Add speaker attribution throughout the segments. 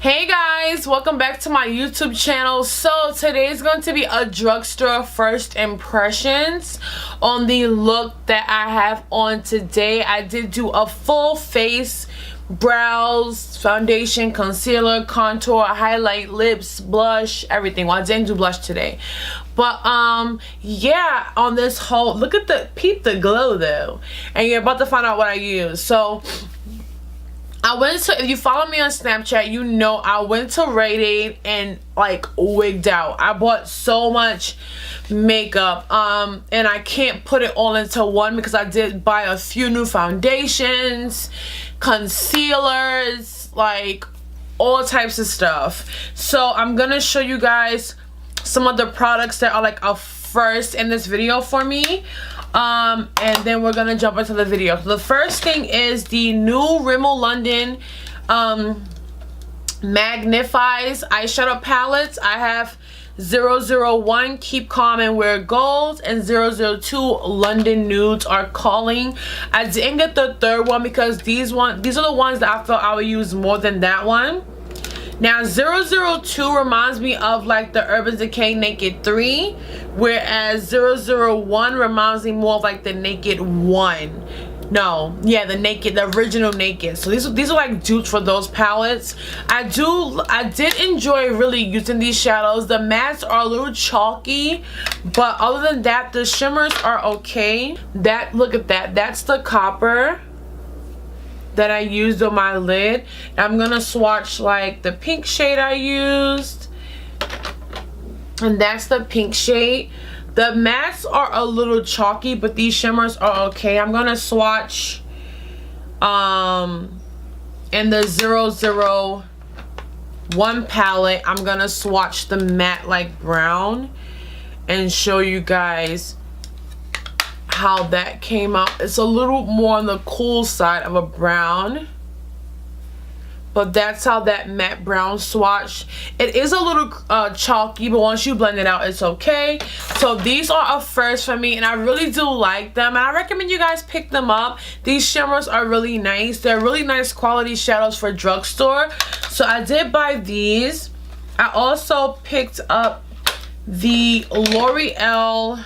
Speaker 1: Hey guys, welcome back to my YouTube channel. So today is going to be a drugstore first impressions on the look that I have on today. I did do a full face, brows, foundation, concealer, contour, highlight, lips, blush, everything. Well, I didn't do blush today, but yeah, on this whole look at the peep the glow though, and you're about to find out what I use. So I went to, if you follow me on Snapchat, you know I went to Rite Aid and like wigged out. I bought so much makeup and I can't put it all into one because I did buy a few new foundations, concealers, like all types of stuff. So I'm gonna show you guys some of the products that are like a first in this video for me. And then we're gonna jump into the video. The first thing is the new Rimmel London Magnif'eyes eyeshadow palettes. I have 001 Keep Calm and Wear Gold and 002 London Nudes Are Calling. I didn't get the third one because these are the ones that I felt I would use more than that one. Now 002 reminds me of like the Urban Decay Naked 3, whereas 001 reminds me more of like the Naked 1. No, yeah, the original Naked. So these are like dupes for those palettes. I did enjoy really using these shadows. The mattes are a little chalky, but other than that, the shimmers are okay. Look at that. That's the copper that I used on my lid. I'm gonna swatch like the pink shade I used, and that's the pink shade. The mattes are a little chalky, but these shimmers are okay. I'm gonna swatch in the 001 palette. I'm gonna swatch the matte like brown and show you guys how that came out. It's a little more on the cool side of a brown, but that's how that matte brown swatch. It is a little chalky, but once you blend it out, it's okay. So these are a first for me, and I really do like them, and I recommend you guys pick them up. These shimmers are really nice. They're really nice quality shadows for drugstore. So I did buy these. I also picked up the L'Oreal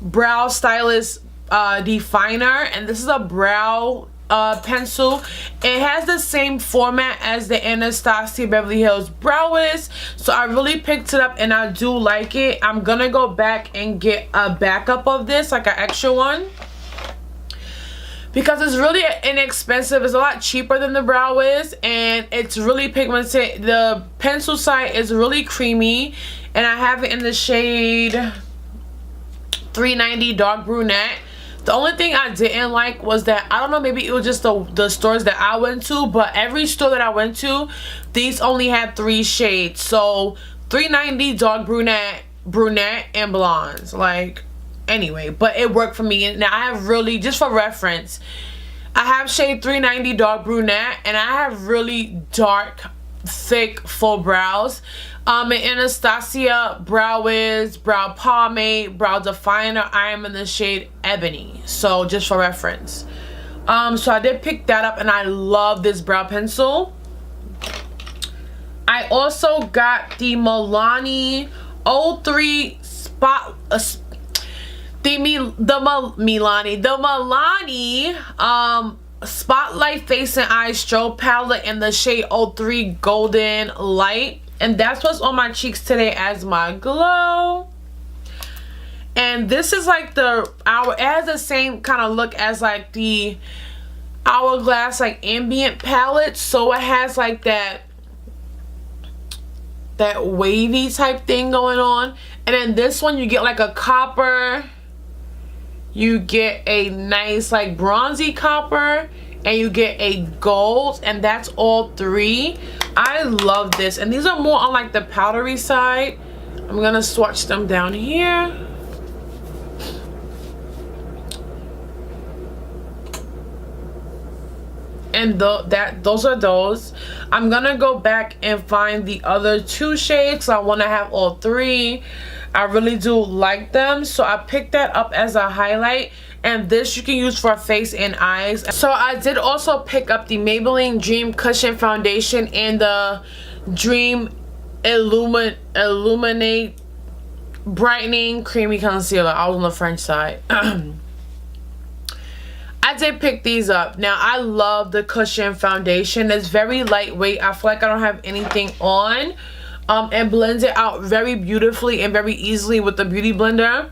Speaker 1: Brow Stylist definer, and this is a brow pencil. It has the same format as the Anastasia Beverly Hills Brow Wiz, so I really picked it up and I do like it. I'm gonna go back and get a backup of this, like an extra one, because it's really inexpensive. It's a lot cheaper than the Brow Wiz, and it's really pigmented. The pencil side is really creamy, and I have it in the shade 390 Dark Brunette. The only thing I didn't like was that, I don't know, maybe it was just the stores that I went to, but every store that I went to, these only had 3 shades. So 390 Dark Brunette, and Blondes. Like, anyway, but it worked for me. Now I have really, just for reference, I have shade 390 Dark Brunette, and I have really dark, thick, full brows. In Anastasia Brow Wiz, Brow Pomade, Brow Definer, I am in the shade Ebony. So just for reference. So I did pick that up, and I love this brow pencil. I also got the Milani 03 Spot... the Milani Spotlight Face and Eye Strobe palette in the shade 03 Golden Light, and that's what's on my cheeks today as my glow. And this is like it has the same kind of look as like the Hourglass like ambient palette, so it has like that wavy type thing going on. And then this one you get like a copper, you get a nice like bronzy copper, and you get a gold, and that's all 3. I love this, and these are more on like the powdery side. I'm gonna swatch them down here. And those are those. I'm gonna go back and find the other 2 shades. I want to have all 3. I really do like them, so I picked that up as a highlight. and this you can use for face and eyes. So I did also pick up the Maybelline Dream Cushion Foundation and the Dream Illuminate Brightening Creamy Concealer. I was on the French side. I did pick these up. Now, I love the Cushion Foundation. It's very lightweight. I feel like I don't have anything on. And blends it out very beautifully and very easily with the Beauty Blender.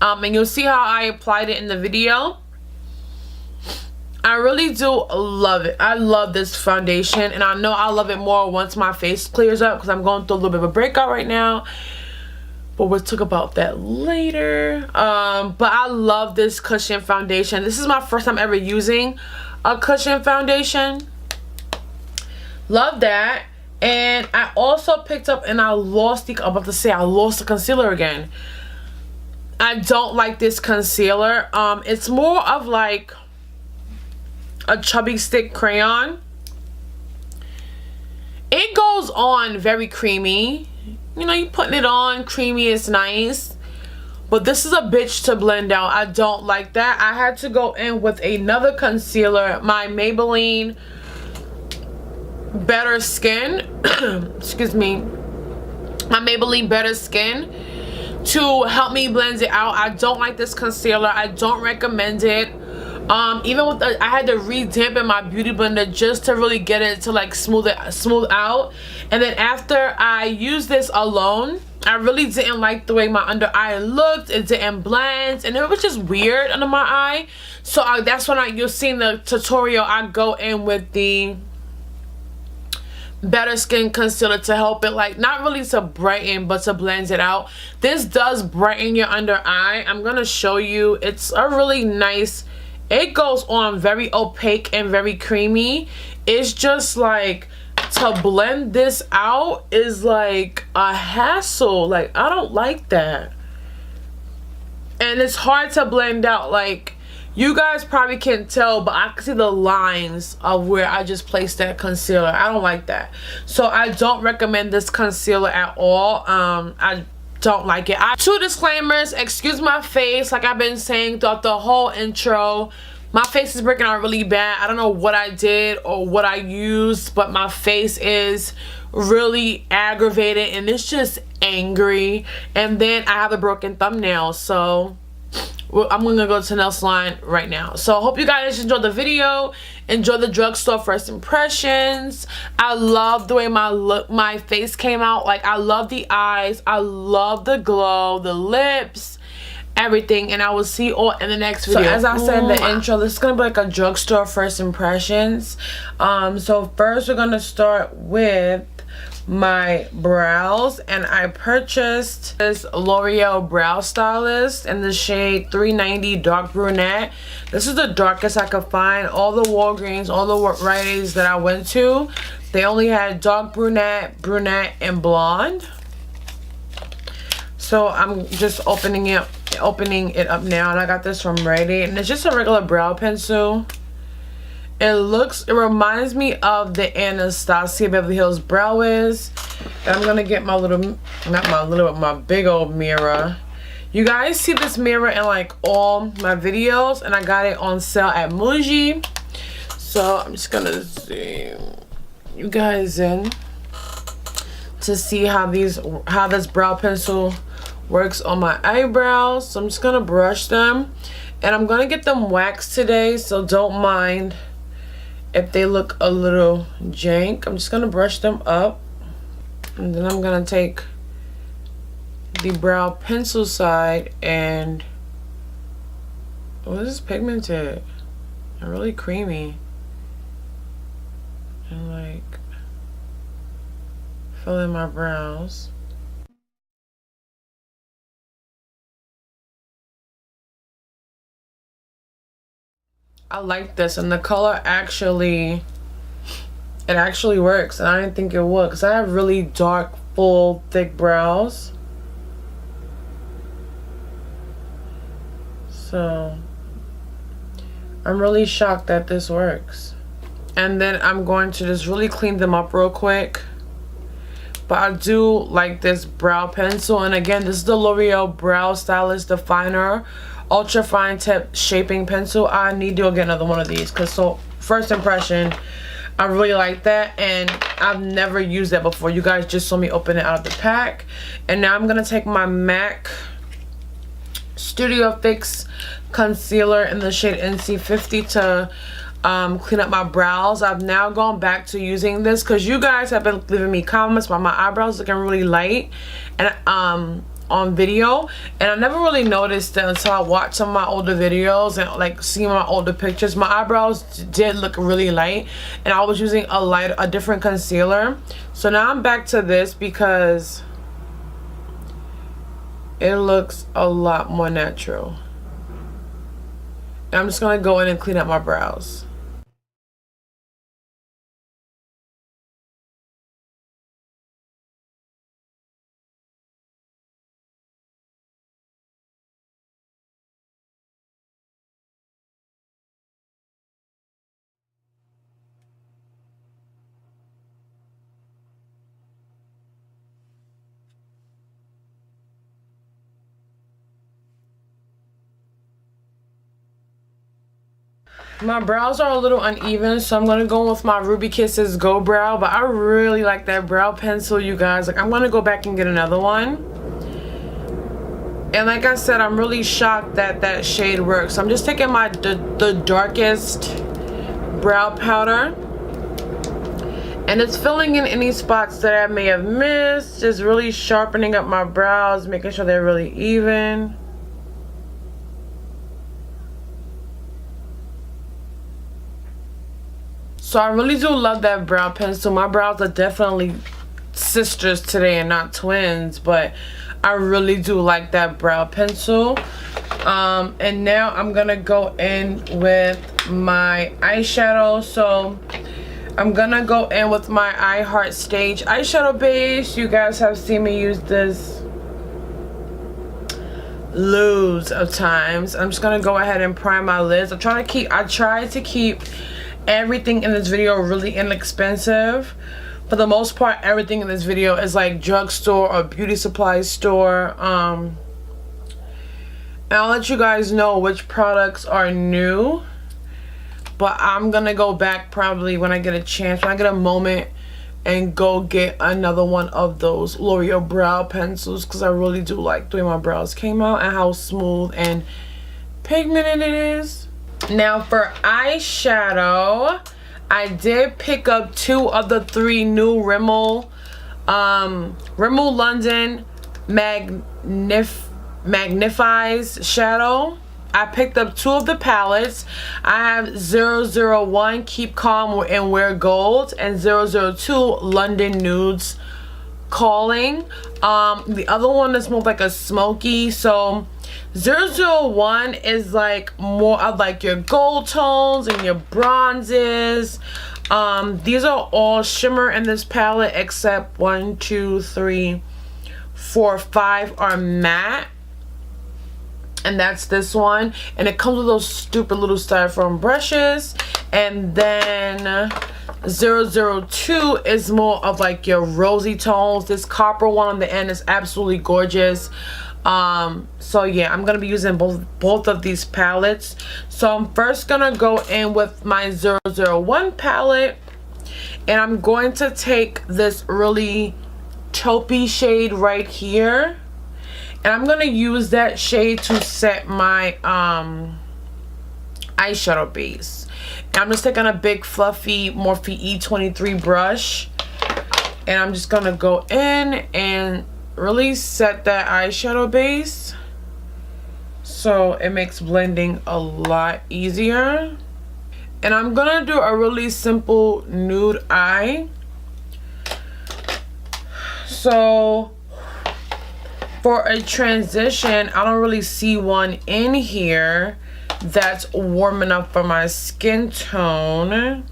Speaker 1: And you'll see how I applied it in the video. I really do love it. I love this foundation. And I know I'll love it more once my face clears up, because I'm going through a little bit of a breakout right now. But we'll talk about that later. But I love this Cushion Foundation. This is my first time ever using a Cushion Foundation. Love that. And I also picked up, and I lost the, I'm about to say I lost the concealer again. I don't like this concealer. It's more of like a chubby stick crayon. It goes on very creamy. You know, you putting it on, creamy is nice. But this is a bitch to blend out. I don't like that. I had to go in with another concealer, my Maybelline Better Skin. Excuse me. My Maybelline Better Skin, to help me blend it out. I don't like this concealer. I don't recommend it. Even with the, I had to redampen my Beauty Blender just to really get it to like smooth out. And then after I used this alone, I really didn't like the way my under eye looked. It didn't blend, and it was just weird under my eye. So that's when you'll see in the tutorial, I go in with the Better Skin concealer to help it, like, not really to brighten, but to blend it out. This does brighten your under eye. I'm gonna show you. It's a really nice, it goes on very opaque and very creamy. It's just like, to blend this out is like a hassle. Like, I don't like that. And it's hard to blend out. Like, you guys probably can't tell, but I can see the lines of where I just placed that concealer. I don't like that. So I don't recommend this concealer at all. I don't like it. Two disclaimers. Excuse my face. Like I've been saying throughout the whole intro, my face is breaking out really bad. I don't know what I did or what I used, but my face is really aggravated and it's just angry. And then I have a broken thumbnail, so I'm gonna go to nail salon right now. So I hope you guys enjoyed the video. Enjoy the drugstore first impressions. I love the way my face came out. Like, I love the eyes, I love the glow, the lips, everything. And I will see you all in the next video. So as I said in the intro, this is gonna be like a drugstore first impressions. So first we're gonna start with my brows, and I purchased this L'Oreal Brow Stylist in the shade 390 Dark Brunette. This is the darkest I could find. All the Walgreens, all the Rite Aids that I went to, they only had dark brunette, brunette, and blonde. So I'm just opening it up now, and I got this from Rite Aid, and it's just a regular brow pencil. It reminds me of the Anastasia Beverly Hills Brow Wiz. And I'm gonna get my my big old mirror. You guys see this mirror in like all my videos, and I got it on sale at Muji. So I'm just gonna zoom you guys in to see how this brow pencil works on my eyebrows. So I'm just gonna brush them, and I'm gonna get them waxed today, so don't mind if they look a little jank. I'm just gonna brush them up, and then I'm gonna take the brow pencil side and, oh, this is pigmented and really creamy, and like fill in my brows. I like this, and the color actually works, and I didn't think it would, because I have really dark, full, thick brows. So I'm really shocked that this works. And then I'm going to just really clean them up real quick. But I do like this brow pencil, and again, this is the L'Oreal Brow Stylist Definer. ultra fine tip shaping pencil. I need to go get another one of these because, so first impression, I really like that, and I've never used that before. You guys just saw me open it out of the pack. And now I'm gonna take my MAC Studio Fix concealer in the shade NC50 to clean up my brows. I've now gone back to using this because you guys have been leaving me comments about my eyebrows looking really light and on video, and I never really noticed it until I watched some of my older videos and like seeing my older pictures. My eyebrows did look really light, and I was using a different concealer. So now I'm back to this because it looks a lot more natural. And I'm just gonna go in and clean up my brows. My brows are a little uneven, so I'm going to go with my Ruby Kisses Go Brow. But I really like that brow pencil, you guys. Like, I'm going to go back and get another one. And like I said, I'm really shocked that that shade works. So I'm just taking the darkest brow powder. And it's filling in any spots that I may have missed. Just really sharpening up my brows, making sure they're really even. So I really do love that brow pencil. My brows are definitely sisters today and not twins, but I really do like that brow pencil. And now I'm gonna go in with my eyeshadow. So I'm gonna go in with my I Heart Stage eyeshadow base. You guys have seen me use this loads of times. I'm just gonna go ahead and prime my lids. I try to keep everything in this video really inexpensive. For the most part, everything in this video is like drugstore or beauty supply store. And I'll let you guys know which products are new. But I'm gonna go back probably when I get a chance, when I get a moment, and go get another one of those L'Oreal brow pencils, because I really do like the way my brows came out and how smooth and pigmented it is. Now for eyeshadow, I did pick up 2 of the 3 new Rimmel London Magnif'eyes shadow. I picked up 2 of the palettes. I have 001 Keep Calm and Wear Gold and 002 London Nudes Calling. The other one is more like a smoky. So 001 is like more of like your gold tones and your bronzes. These are all shimmer in this palette except 1, 2, 3, 4, 5 are matte. And that's this one. And it comes with those stupid little styrofoam brushes. And then 002 is more of like your rosy tones. This copper one on the end is absolutely gorgeous. So yeah, I'm gonna be using both of these palettes. So I'm first gonna go in with my 001 palette, and I'm going to take this really taupey shade right here, and I'm gonna use that shade to set my eyeshadow base. And I'm just taking a big fluffy Morphe E23 brush, and I'm just gonna go in and really set that eyeshadow base so it makes blending a lot easier. And I'm gonna do a really simple nude eye. So for a transition, I don't really see one in here that's warm enough for my skin tone.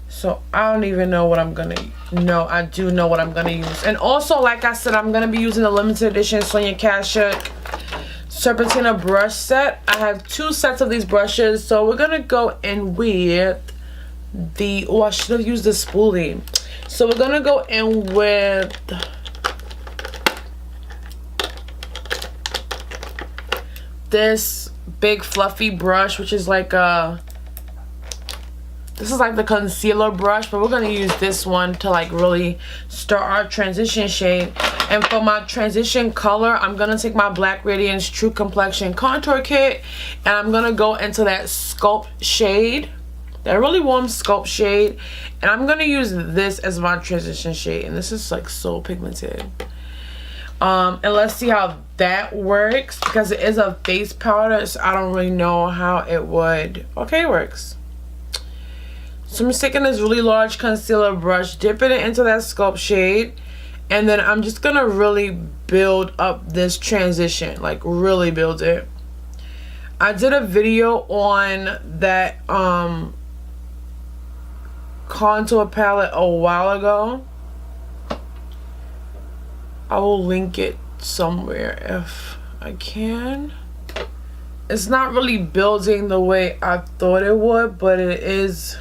Speaker 1: So I don't even know what I'm gonna, no, I do know what I'm gonna use. And also, like I said, I'm gonna be using the limited edition Sonia Kashuk Serpentina brush set. I have 2 sets of these brushes, so we're gonna go in with the, oh, I should have used the spoolie. So we're gonna go in with this big fluffy brush, which is like this is like the concealer brush, but we're gonna use this one to like really start our transition shade. And for my transition color, I'm gonna take my Black Radiance True Complexion Contour Kit, and I'm gonna go into that Sculpt shade, that really warm Sculpt shade, and I'm gonna use this as my transition shade. And this is like so pigmented. And let's see how that works, because it is a face powder, so I don't really know how it would. Okay, it works. So I'm just taking this really large concealer brush, dipping it into that Sculpt shade, and then I'm just gonna really build up this transition, like really build it. I did a video on that contour palette a while ago. I will link it somewhere if I can. It's not really building the way I thought it would, but it's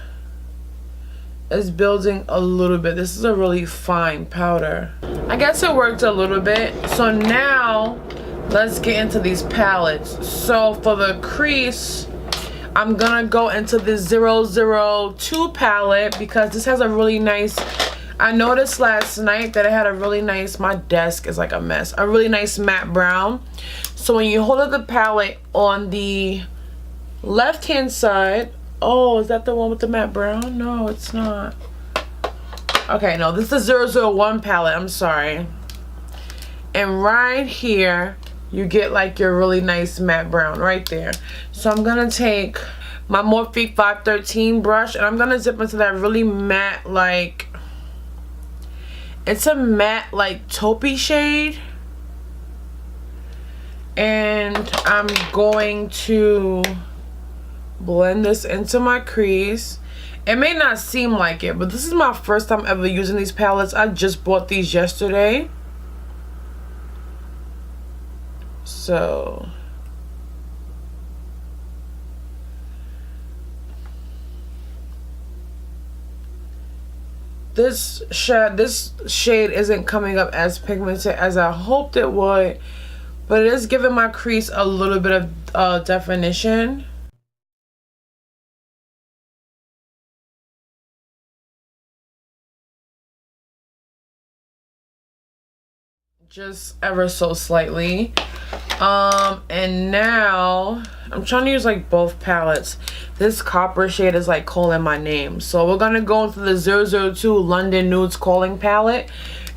Speaker 1: building a little bit. This is a really fine powder. I guess it worked a little bit. So now let's get into these palettes. So for the crease, I'm gonna go into the 002 palette, because this has a really nice, I noticed last night that it had a really nice, my desk is like a mess, a really nice matte brown. So when you hold up the palette on the left hand side, oh, is that the one with the matte brown? No, it's not. Okay, no, this is the 001 palette, I'm sorry. And right here, you get like your really nice matte brown right there. So I'm gonna take my Morphe 513 brush, and I'm gonna dip into that really matte, like, it's a matte like taupey shade. And I'm going to blend this into my crease. It may not seem like it, but this is my first time ever using these palettes. I just bought these yesterday. So this shade isn't coming up as pigmented as I hoped it would, but it is giving my crease a little bit of definition. Just ever so slightly. And now I'm trying to use like both palettes. This copper shade is like calling my name, so we're gonna go into the 002 London Nudes Calling palette,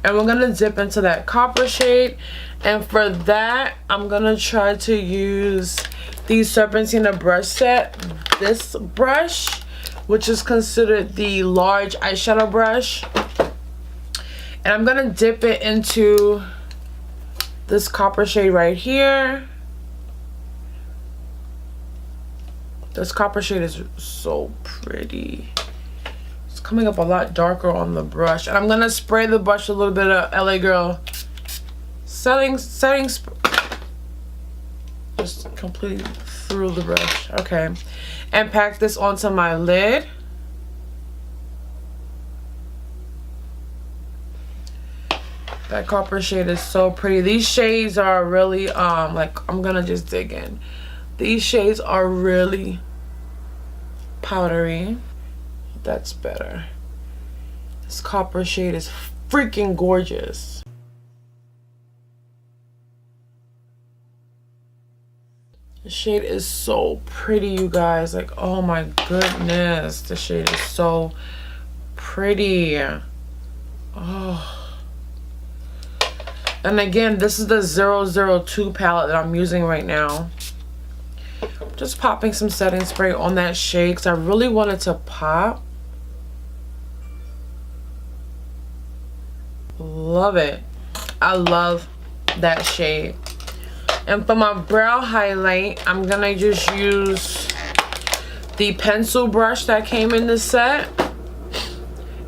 Speaker 1: and we're gonna dip into that copper shade. And for that, I'm gonna try to use the Serpentina brush set, this brush, which is considered the large eyeshadow brush, and I'm gonna dip it into this copper shade right here. This copper shade is so pretty. It's coming up a lot darker on the brush, and I'm gonna spray the brush a little bit of LA Girl setting just completely through the brush. Okay, and pack this onto my lid. That copper shade is so pretty. These shades are really like, I'm gonna just dig in. These shades are really powdery. That's better. This copper shade is freaking gorgeous. The shade is so pretty, you guys. Like, oh my goodness, the shade is so pretty. Oh. And again, this is the 002 palette that I'm using right now. Just popping some setting spray on that shade because I really want it to pop. Love it. I love that shade. And for my brow highlight, I'm gonna just use the pencil brush that came in the set.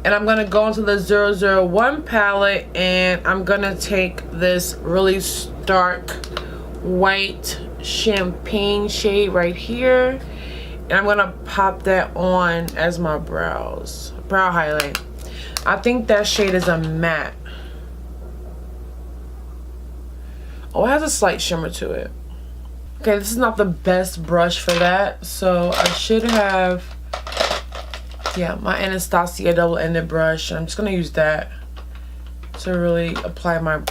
Speaker 1: And I'm gonna go into the 001 palette, and I'm gonna take this really stark white champagne shade right here, and I'm gonna pop that on as my brow highlight. I think that shade is a matte. Oh, it has a slight shimmer to it. Okay, this is not the best brush for that, so I should have, yeah, my Anastasia double-ended brush. I'm just gonna use that to really apply my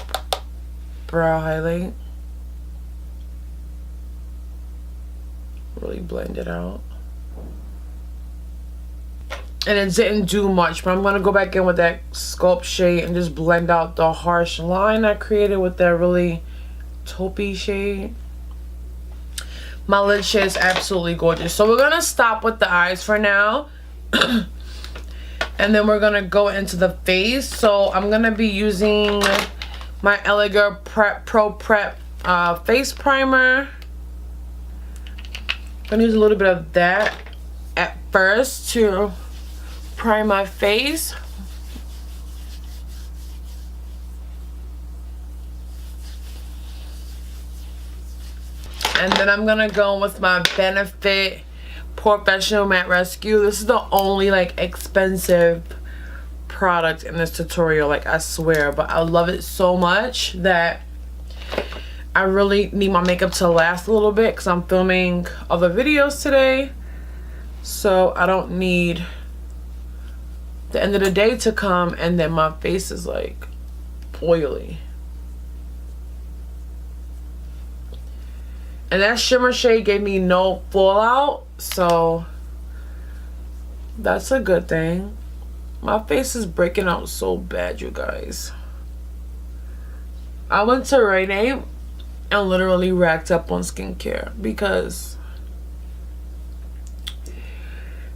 Speaker 1: brow highlight. Really blend it out. And it didn't do much, but I'm gonna go back in with that Sculpt shade and just blend out the harsh line I created with that really taupey shade. My lid shade is absolutely gorgeous. So we're gonna stop with the eyes for now. And then we're gonna go into the face. So I'm gonna be using my Elegant Pro Prep face primer. I'm gonna use a little bit of that at first to prime my face. And then I'm gonna go with my Benefit Professional Matte Rescue. This is the only like expensive product in this tutorial, like I swear, but I love it so much that I really need my makeup to last a little bit because I'm filming other videos today, so I don't need the end of the day to come and then my face is like oily. And that shimmer shade gave me no fallout, so that's a good thing. My face is breaking out so bad, you guys. I went to Rite Aid and literally racked up on skincare because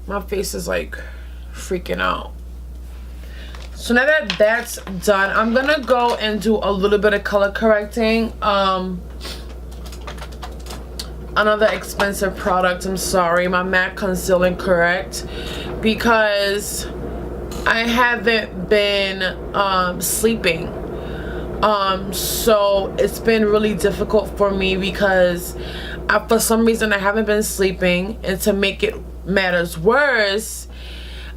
Speaker 1: my face is like freaking out. So now that that's done, I'm gonna go and do a little bit of color correcting. Another expensive product, I'm sorry, my MAC Conceal and Correct, because I haven't been sleeping. So it's been really difficult for me because for some reason I haven't been sleeping, and to make it matters worse,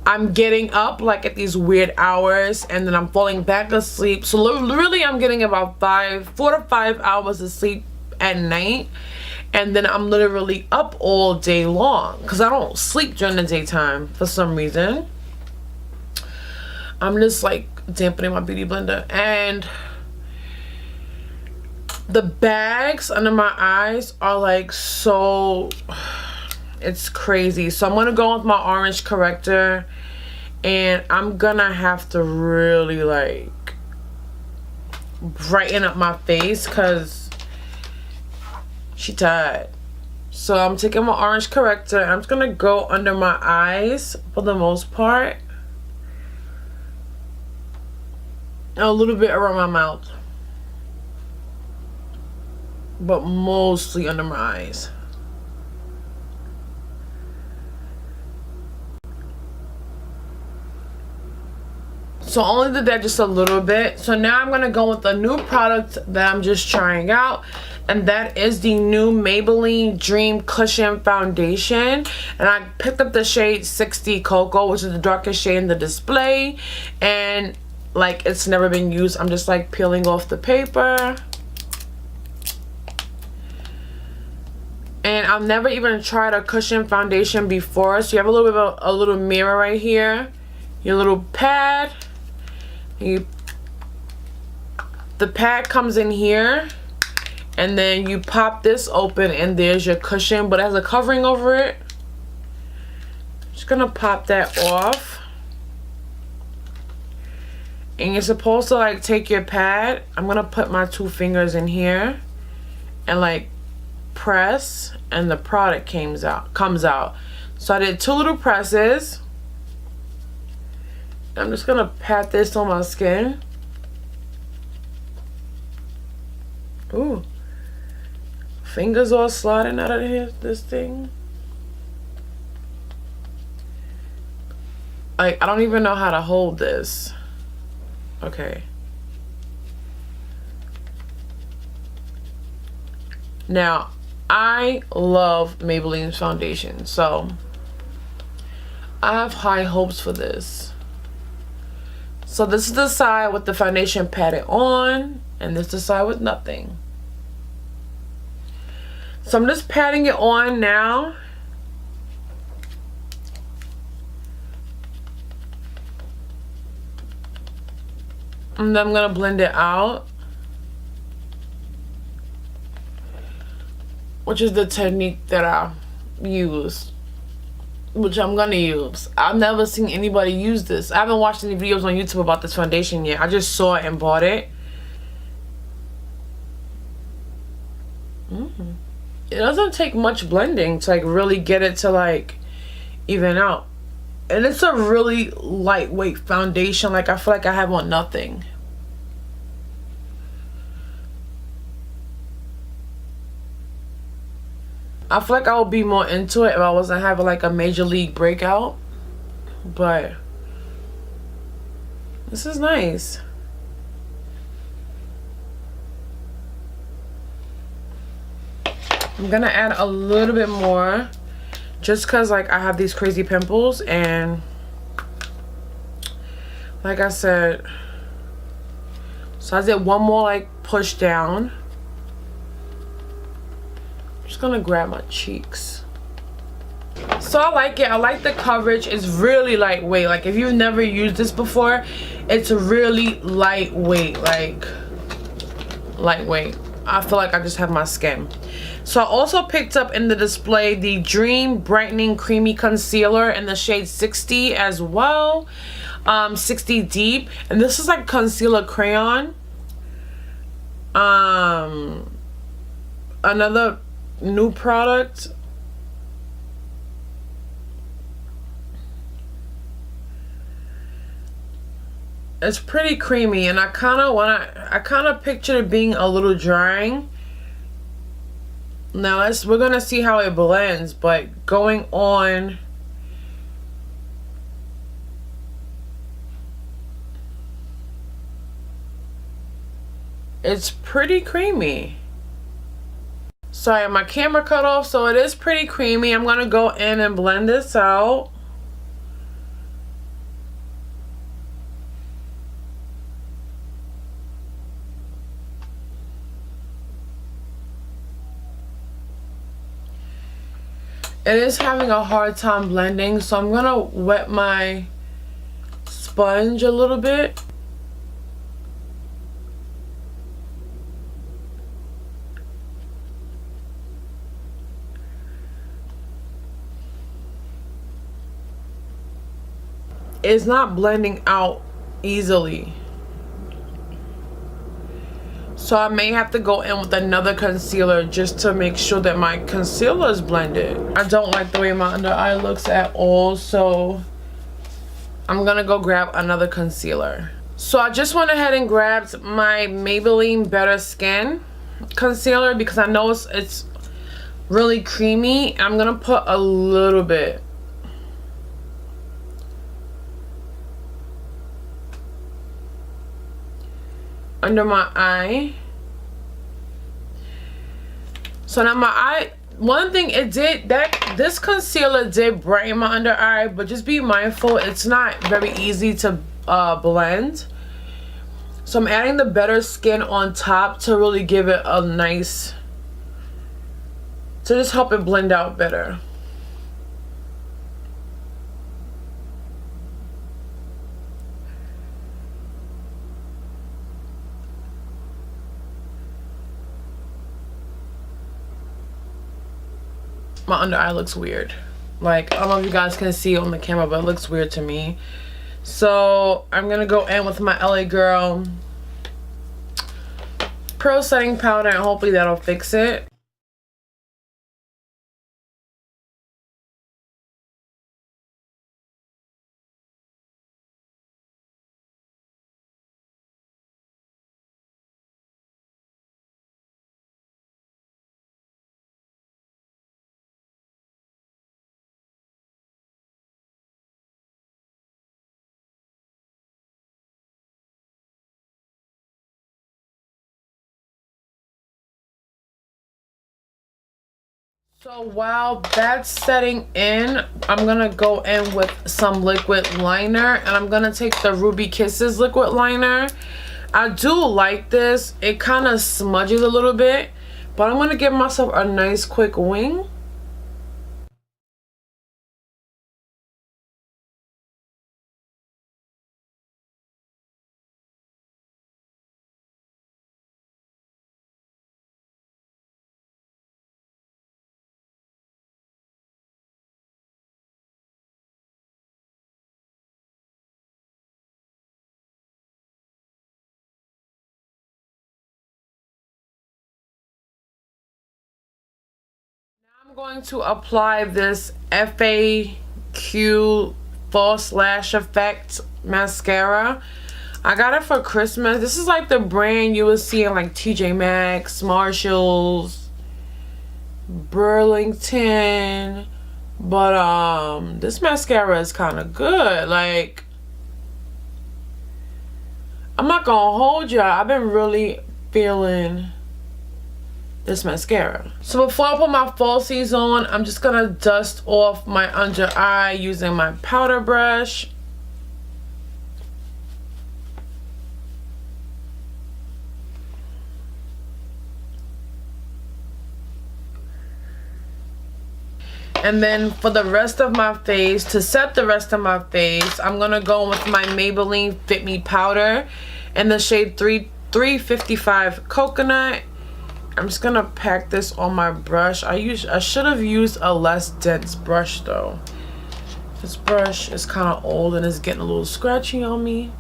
Speaker 1: I'm getting up like at these weird hours and then I'm falling back asleep. So really I'm getting about 4 to 5 hours of sleep at night, and then I'm literally up all day long because I don't sleep during the daytime for some reason. I'm just like dampening my beauty blender, and the bags under my eyes are like so, it's crazy. So I'm gonna go with my orange corrector, and I'm gonna have to really like brighten up my face because she tired. So I'm taking my orange corrector and I'm just gonna go under my eyes for the most part, and a little bit around my mouth, but mostly under my eyes. So I only did that just a little bit. So now I'm gonna go with a new product that I'm just trying out, and that is the new Maybelline Dream Cushion Foundation. And I picked up the shade 60 Cocoa, which is the darkest shade in the display, and like it's never been used. I'm just like peeling off the paper, and I've never even tried a cushion foundation before. So you have a little bit of a little mirror right here, your little pad. The pad comes in here, and then you pop this open and there's your cushion, but it has a covering over it. Just gonna pop that off, and you're supposed to like take your pad. I'm gonna put my 2 fingers in here and like press, and the product comes out. So I did 2 little presses. I'm just gonna pat this on my skin. Ooh, fingers all sliding out of here, this thing. Like, I don't even know how to hold this. Okay. Now, I love Maybelline's foundation, so I have high hopes for this. So this is the side with the foundation patted on, and this is the side with nothing. So I'm just patting it on now. And then I'm gonna blend it out, which is the technique that I use, which I'm gonna use. I've never seen anybody use this. I haven't watched any videos on YouTube about this foundation yet. I just saw it and bought it. It doesn't take much blending to like really get it to like even out. And it's a really lightweight foundation. Like I feel like I have on nothing. I feel like I would be more into it if I wasn't having like a major league breakout. But this is nice. I'm gonna add a little bit more just because like I have these crazy pimples, and like I said, so I did one more like push down. I'm just gonna grab my cheeks. So I like it. I like the coverage. It's really lightweight. Like if you've never used this before, it's really lightweight. Like lightweight. I feel like I just have my skin. So I also picked up in the display the Dream Brightening Creamy Concealer in the shade 60 as well. 60 Deep. And this is like concealer crayon. Another new product. It's pretty creamy, and I kind of pictured it being a little drying. Now we're gonna see how it blends, but going on, it's pretty creamy. Sorry, my camera cut off, so it is pretty creamy. I'm gonna go in and blend this out. It is having a hard time blending, so I'm gonna wet my sponge a little bit. It's not blending out easily. So I may have to go in with another concealer just to make sure that my concealer is blended. I don't like the way my under eye looks at all, so I'm gonna go grab another concealer. So I just went ahead and grabbed my Maybelline Better Skin concealer because I know it's really creamy. I'm gonna put a little bit. Under my eye. So now my eye, one thing it did, this concealer did brighten my under eye, but just be mindful, it's not very easy to blend. So I'm adding the Better Skin on top to really give it a nice, to just help it blend out better. My under eye looks weird. Like, I don't know if you guys can see on the camera, but it looks weird to me. So I'm gonna go in with my LA Girl Pro Setting Powder, and hopefully that'll fix it. So while that's setting in, I'm gonna go in with some liquid liner, and I'm gonna take the Ruby Kisses liquid liner. I do like this. It kind of smudges a little bit, But I'm gonna give myself a nice quick wing. I'm going to apply this FAQ False Lash Effect mascara. I got it for Christmas. This is like the brand you will see in like TJ Maxx, Marshalls, Burlington. But this mascara is kind of good. Like, I'm not gonna hold y'all, I've been really feeling this mascara. So before I put my falsies on, I'm just gonna dust off my under eye using my powder brush. And then for the rest of my face, to set the rest of my face, I'm gonna go with my Maybelline Fit Me powder in the shade 355 Coconut. I'm just gonna pack this on my brush. I should have used a less dense brush though. This brush is kind of old and it's getting a little scratchy on me.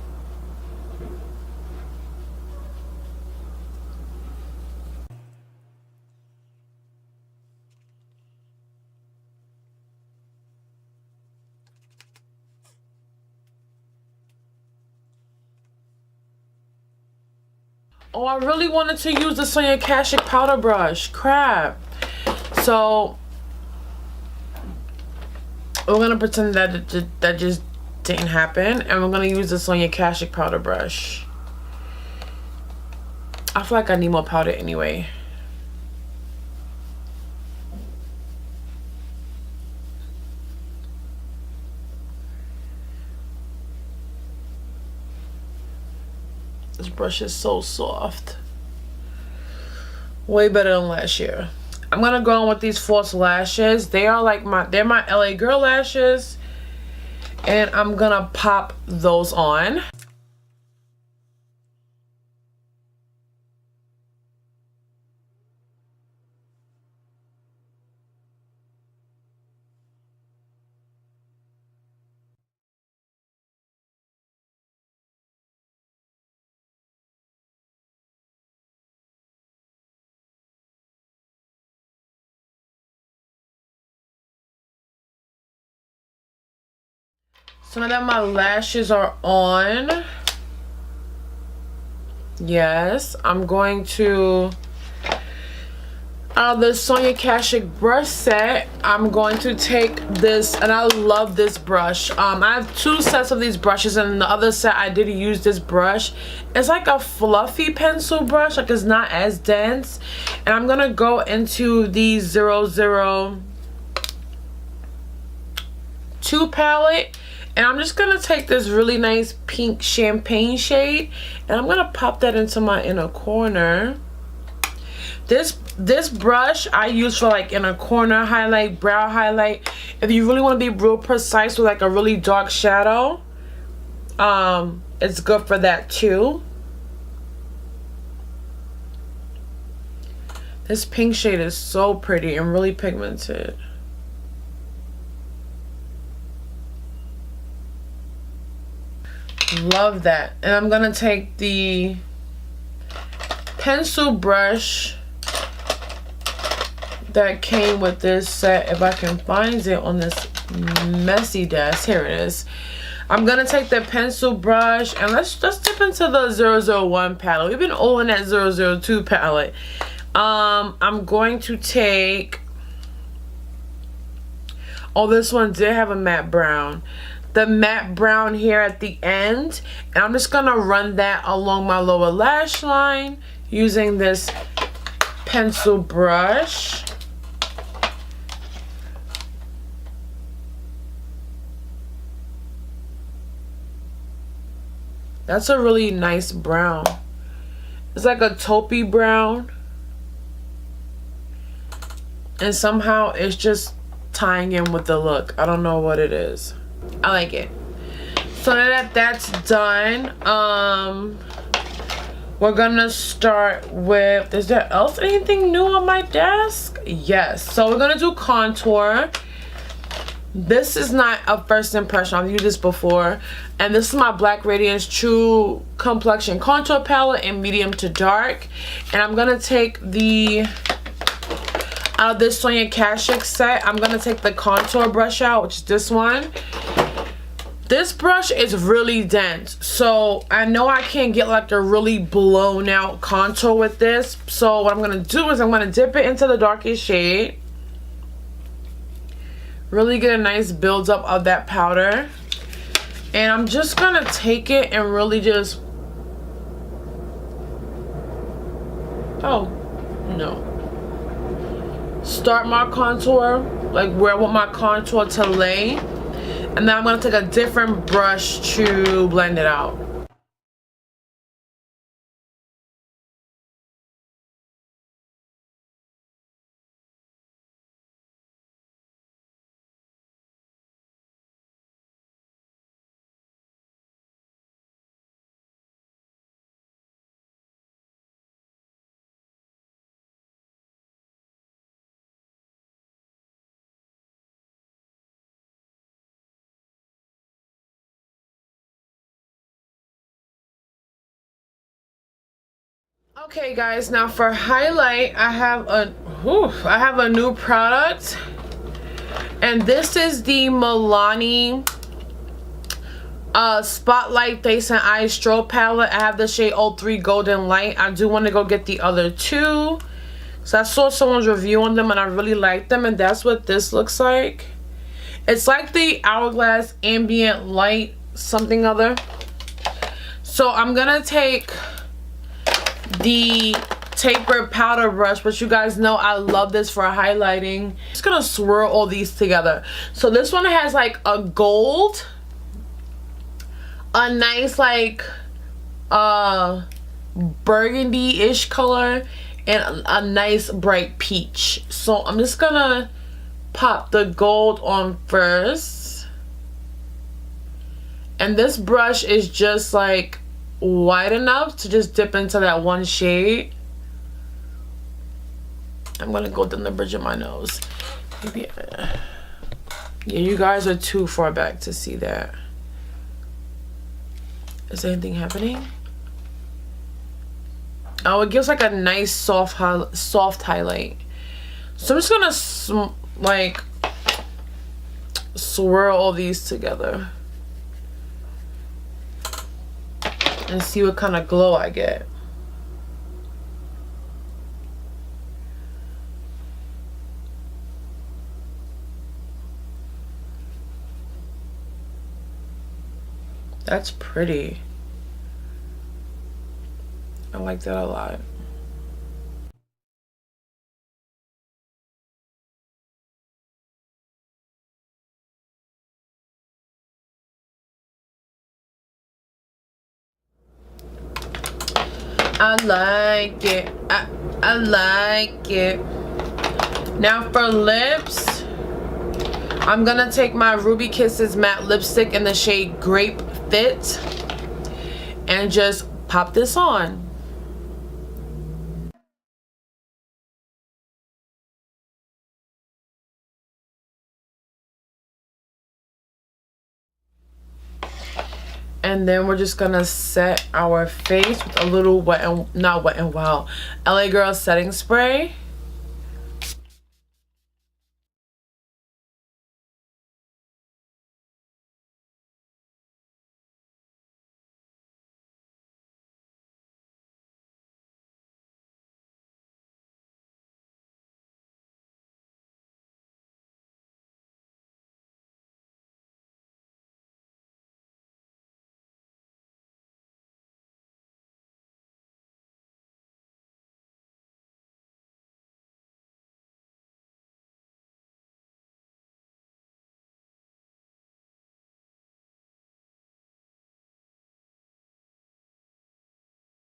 Speaker 1: Oh, I really wanted to use the Sonia Kashuk powder brush. Crap. So we're gonna pretend that that just didn't happen, and we're gonna use the Sonia Kashuk powder brush. I feel like I need more powder anyway. This brush is so soft. Way better than last year. I'm gonna go on with these false lashes. They are like they're my LA girl lashes. And I'm gonna pop those on. So now that my lashes are on, yes, I'm going to, out of the Sonia Kashuk brush set, I'm going to take this, and I love this brush. I have two sets of these brushes, and in the other set I did use this brush. It's like a fluffy pencil brush, like it's not as dense. And I'm gonna go into the 002 palette. And I'm just gonna take this really nice pink champagne shade, and I'm gonna pop that into my inner corner. This brush I use for like inner corner highlight, brow highlight. If you really want to be real precise with like a really dark shadow, it's good for that too. This pink shade is so pretty and really pigmented. Love that. And I'm gonna take the pencil brush that came with this set, if I can find it on this messy desk. Here it is. I'm gonna take the pencil brush and let's dip into the 001 palette. We've been all in that 002 palette. I'm going to take, oh, this one did have a matte brown. The matte brown here at the end, and I'm just gonna run that along my lower lash line using this pencil brush. That's a really nice brown. It's like a taupey brown. And somehow it's just tying in with the look. I don't know what it is. I like it. So that that's done, we're gonna start with, is there else anything new on my desk? Yes. So we're gonna do contour. This is not a first impression. I've used this before. And this is my Black Radiance True Complexion Contour Palette in medium to dark. And I'm gonna take the, out of this Sonia Kashuk set, I'm gonna take the contour brush out, which is this one. This brush is really dense, so I know I can't get like a really blown out contour with this. So what I'm gonna do is I'm gonna dip it into the darkest shade, really get a nice build up of that powder, and I'm just gonna take it and really just, oh no, start my contour like where I want my contour to lay. And then I'm going to take a different brush to blend it out. Okay guys, now for highlight, I have a new product, and this is the Milani Spotlight Face and Eyes Strobe palette. I have the shade 03 Golden Light. I do want to go get the other two, so I saw someone's review on them and I really liked them, and that's what this looks like. It's like the Hourglass Ambient Light something other. So I'm gonna take the tapered powder brush, but you guys know I love this for highlighting. I'm just gonna swirl all these together. So this one has like a gold, a nice like burgundy-ish color, and a nice bright peach. So I'm just gonna pop the gold on first, and this brush is just like wide enough to just dip into that one shade. I'm gonna go down the bridge of my nose. Maybe, yeah, you guys are too far back to see that. Is anything happening? Oh, it gives like a nice soft highlight. So I'm just gonna like swirl all these together and see what kind of glow I get. That's pretty. I like that a lot. I like it. I like it. Now for lips, I'm gonna take my Ruby Kisses matte lipstick in the shade Grape Fit and just pop this on. And then we're just gonna set our face with a little Wet and, not Wet and Wild, LA Girl setting spray.